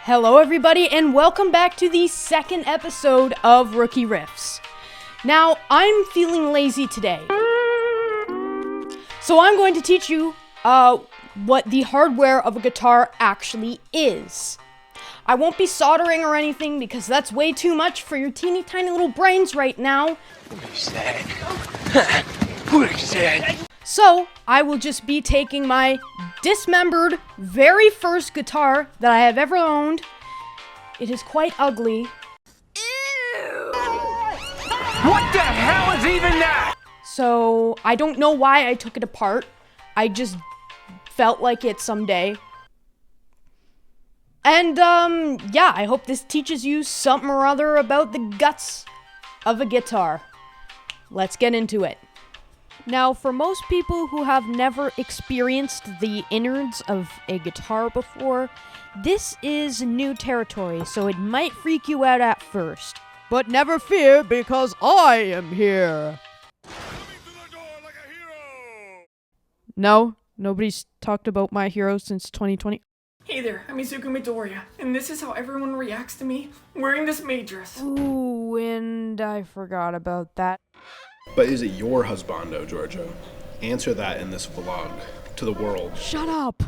Hello everybody and welcome back to the second episode of Rookie Riffs. Now, I'm feeling lazy today, so I'm going to teach you what the hardware of a guitar actually is. I won't be soldering or anything because that's way too much for your teeny tiny little brains right now. So, I will just be taking my dismembered, very first guitar that I have ever owned. It is quite ugly. Ew! What the hell is even that? So, I don't know why I took it apart. I just felt like it someday. And, yeah, I hope this teaches you something or other about the guts of a guitar. Let's get into it. Now, for most people who have never experienced the innards of a guitar before, this is new territory, so it might freak you out at first. But never fear, because I am here. No, nobody's talked about my hero since 2020. Hey there, I'm Izuku Midoriya, and this is how everyone reacts to me wearing this maid dress. Ooh, and I forgot about that. But is it your husbando, Giorgio? Answer that in this vlog to the world. Shut up!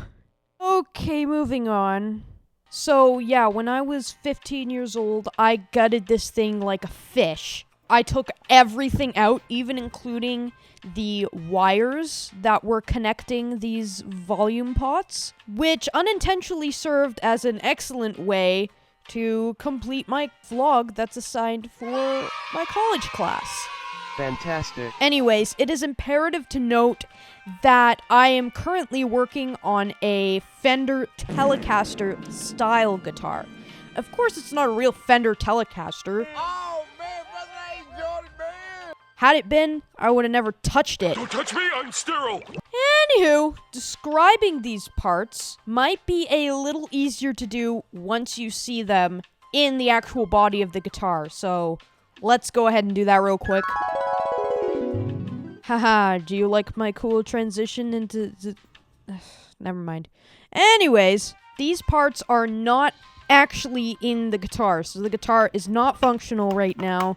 Okay, moving on. So, yeah, when I was 15 years old, I gutted this thing like a fish. I took everything out, even including the wires that were connecting these volume pots, which unintentionally served as an excellent way to complete my vlog that's assigned for my college class. Fantastic. Anyways, it is imperative to note that I am currently working on a Fender Telecaster style guitar. Of course, it's not a real Fender Telecaster. Oh, man, brother, ain't Jordan, man. Had it been, I would have never touched it. Don't touch me, I'm sterile. Anywho, describing these parts might be a little easier to do once you see them in the actual body of the guitar, so let's go ahead and do that real quick. Haha, do you like my cool transition into... Never mind. Anyways, these parts are not actually in the guitar, so the guitar is not functional right now.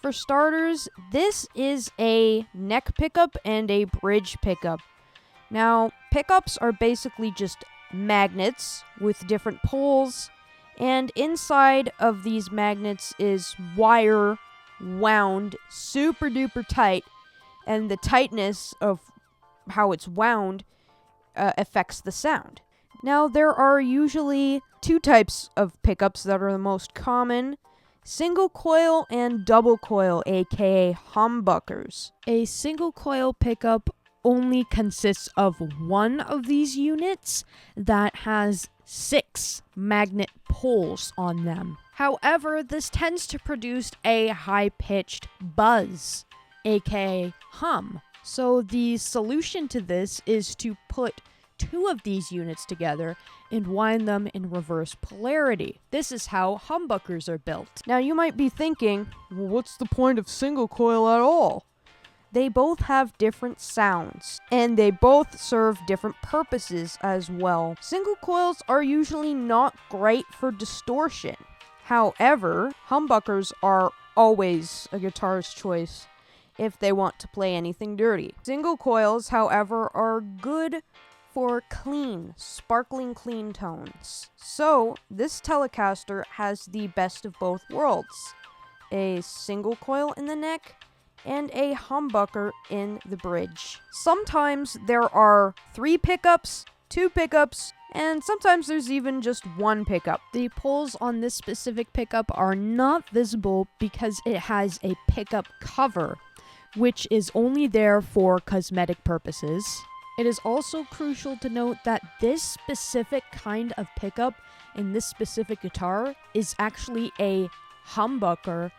For starters, this is a neck pickup and a bridge pickup. Now, pickups are basically just magnets with different poles, and inside of these magnets is wire wound super duper tight, and the tightness of how it's wound affects the sound. Now, there are usually two types of pickups that are the most common: single coil and double coil, aka humbuckers. A single coil pickup only consists of one of these units that has 6 magnet poles on them. However, this tends to produce a high-pitched buzz, aka hum. So the solution to this is to put 2 of these units together and wind them in reverse polarity. This is how humbuckers are built. Now you might be thinking, well, what's the point of single coil at all? They both have different sounds, and they both serve different purposes as well. Single coils are usually not great for distortion. However, humbuckers are always a guitarist's choice if they want to play anything dirty. Single coils, however, are good for clean, sparkling clean tones. So, this Telecaster has the best of both worlds: a single coil in the neck and a humbucker in the bridge. Sometimes there are 3 pickups, 2 pickups, and sometimes there's even just 1 pickup. The poles on this specific pickup are not visible because it has a pickup cover, which is only there for cosmetic purposes. It is also crucial to note that this specific kind of pickup in this specific guitar is actually a humbucker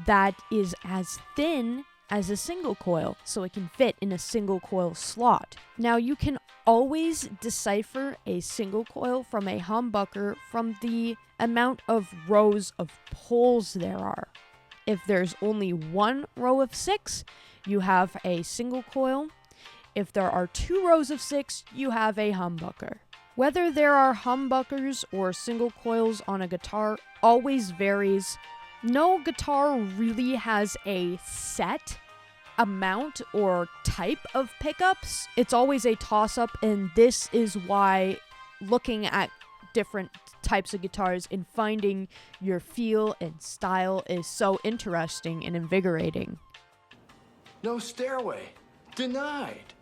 that is as thin as a single coil, so it can fit in a single coil slot. Now, you can always decipher a single coil from a humbucker from the amount of rows of poles there are. If there's only 1 row of 6, you have a single coil. If there are 2 rows of 6, you have a humbucker. Whether there are humbuckers or single coils on a guitar always varies. No guitar really has a set amount or type of pickups. It's always a toss-up, and this is why looking at different types of guitars and finding your feel and style is so interesting and invigorating. No stairway. Denied.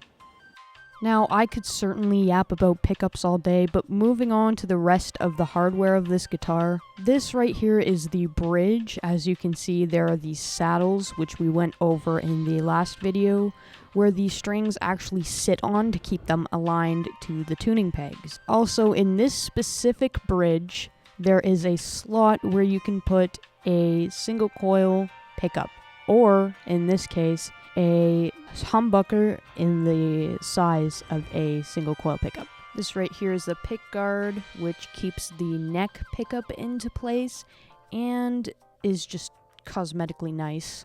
Now, I could certainly yap about pickups all day, but moving on to the rest of the hardware of this guitar, this right here is the bridge. As you can see, there are these saddles, which we went over in the last video, where the strings actually sit on to keep them aligned to the tuning pegs. Also, in this specific bridge, there is a slot where you can put a single coil pickup, or in this case, a humbucker in the size of a single coil pickup. This right here is the pick guard, which keeps the neck pickup into place and is just cosmetically nice.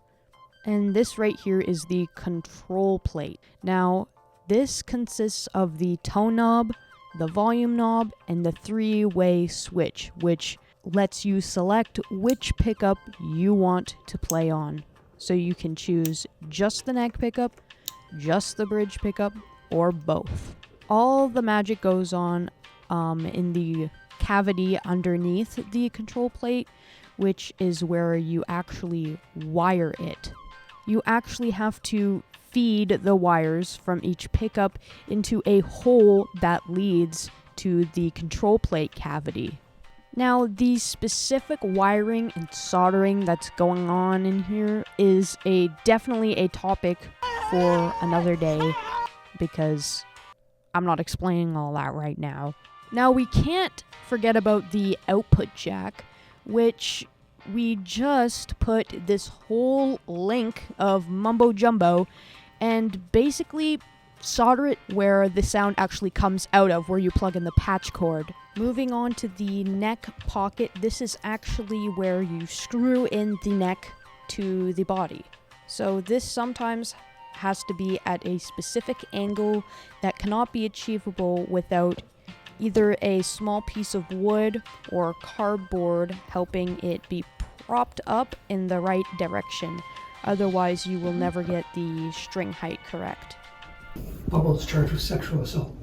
And this right here is the control plate. Now, this consists of the tone knob, the volume knob, and the three-way switch, which lets you select which pickup you want to play on. So you can choose just the neck pickup, just the bridge pickup, or both. All the magic goes on in the cavity underneath the control plate, which is where you actually wire it. You actually have to feed the wires from each pickup into a hole that leads to the control plate cavity. Now, the specific wiring and soldering that's going on in here is definitely a topic for another day, because I'm not explaining all that right now. Now, we can't forget about the output jack, which we just put this whole link of mumbo jumbo and basically solder it where the sound actually comes out of, where you plug in the patch cord. Moving on to the neck pocket, this is actually where you screw in the neck to the body. So this sometimes has to be at a specific angle that cannot be achievable without either a small piece of wood or cardboard helping it be propped up in the right direction. Otherwise, you will never get the string height correct. Bubbles charged with sexual assault.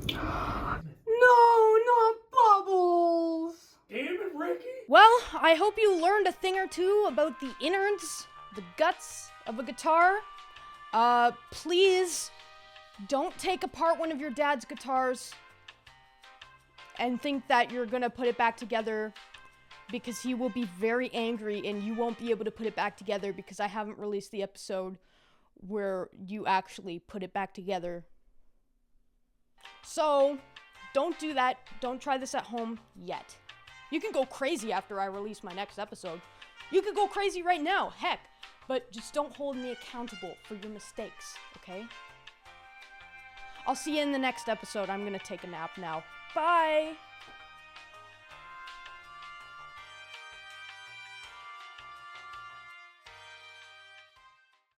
No, not Bubbles! Damn it, Ricky! Well, I hope you learned a thing or two about the innards, the guts of a guitar. Please don't take apart one of your dad's guitars and think that you're gonna put it back together, because he will be very angry and you won't be able to put it back together, because I haven't released the episode where you actually put it back together. So, don't do that. Don't try this at home yet. You can go crazy after I release my next episode. You could go crazy right now, heck. But just don't hold me accountable for your mistakes, okay? I'll see you in the next episode. I'm gonna take a nap now. Bye!